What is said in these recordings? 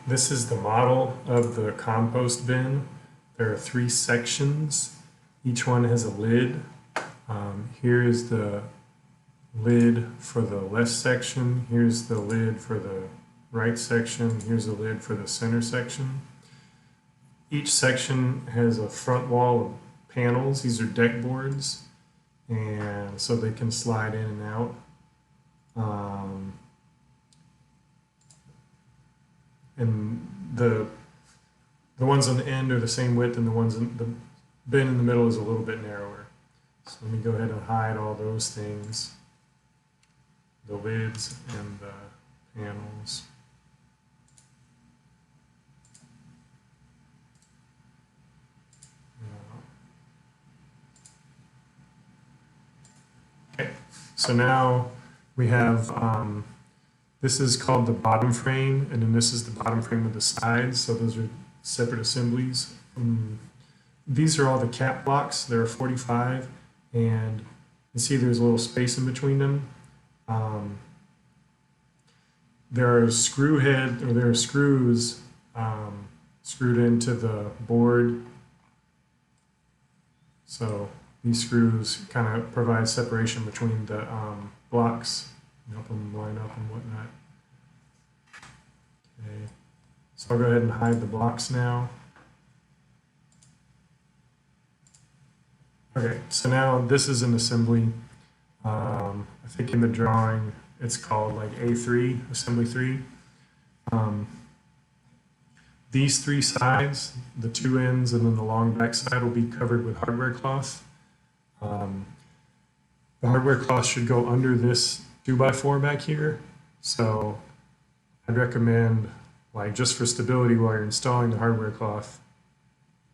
This is the model of the compost bin. There are 3 sections. Each one has a lid. Here is the lid for the left section. Here's the lid for the right section. Here's the lid for the center section. Each section has a front wall of panels. These are deck boards, and so they can slide in and out. And the ones on the end are the same width, and the ones in the bin in the middle is a little bit narrower. So let me go ahead and hide all those things, the lids and the panels. Okay, so now we have this is called the bottom frame, and then this is the bottom frame of the sides. So those are separate assemblies. These are all the cap blocks. There are 45, and you see there's a little space in between them. There are screws screwed into the board. So these screws kind of provide separation between the blocks, help them line up and whatnot. Okay, so I'll go ahead and hide the blocks now. Okay, so now this is an assembly. I think in the drawing it's called like A3, assembly 3. These 3 sides, the 2 ends and then the long back side, will be covered with hardware cloth. The hardware cloth should go under this 2x4 back here. So I'd recommend, like, just for stability while you're installing the hardware cloth,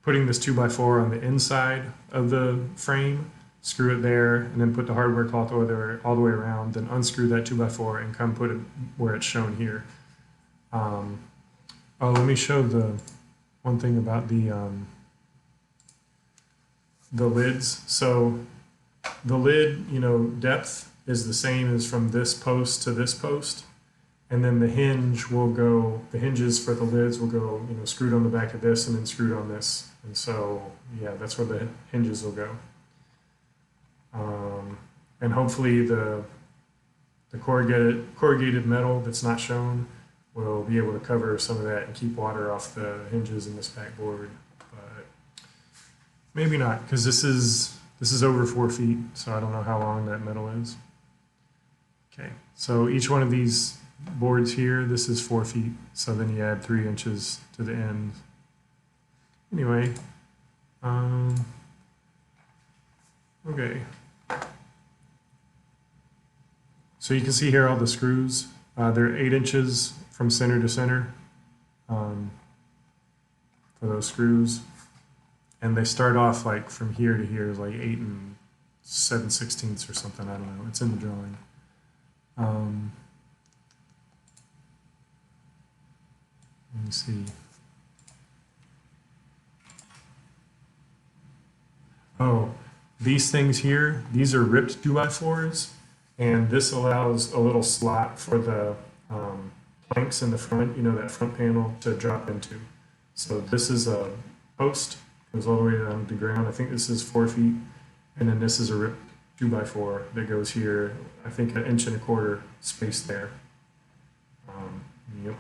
putting this 2x4 on the inside of the frame, screw it there, and then put the hardware cloth all the way around, then unscrew that 2x4 and come put it where it's shown here. Oh, let me show the one thing about the lids. So the lid, depth is the same as from this post to this post, and then the hinges for the lids will go, screwed on the back of this and then screwed on this, and so yeah, that's where the hinges will go. And hopefully the corrugated metal that's not shown will be able to cover some of that and keep water off the hinges in this backboard, but maybe not, because this is over 4 feet, so I don't know how long that metal is. Okay, so each one of these boards here, this is 4 feet, so then you add 3 inches to the end. Anyway, okay. So you can see here all the screws. They're 8 inches from center to center for those screws. And they start off like from here to here, like 8 7/16 or something. I don't know. It's in the drawing. Let me see. Oh, these things here, these are ripped 2x4s, and this allows a little slot for the planks in the front, that front panel to drop into. So this is a post, goes all the way down to the ground. I think this is 4 feet, and then this is a ripped 2x4 that goes here, I think 1.25 inches space there. Yep.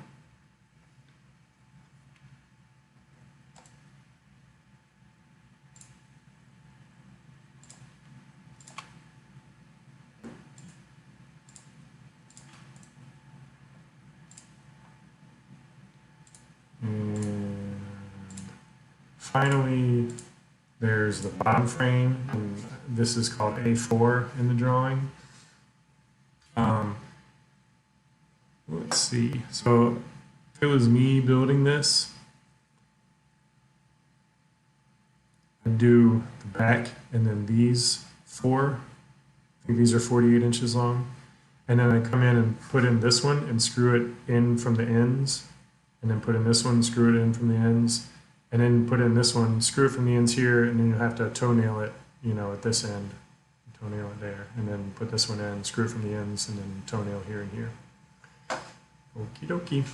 And finally, there's the bottom frame, and this is called A4 in the drawing. Let's see. So if it was me building this, I'd do the back and then these 4. I think these are 48 inches long. And then I come in and put in this one and screw it in from the ends. And then put in this one, screw it in from the ends. And then put in this one, screw it from the ends here, and then you'll have to toenail it, at this end. Toenail it there. And then put this one in, screw it from the ends, and then toenail here and here. Okie dokie.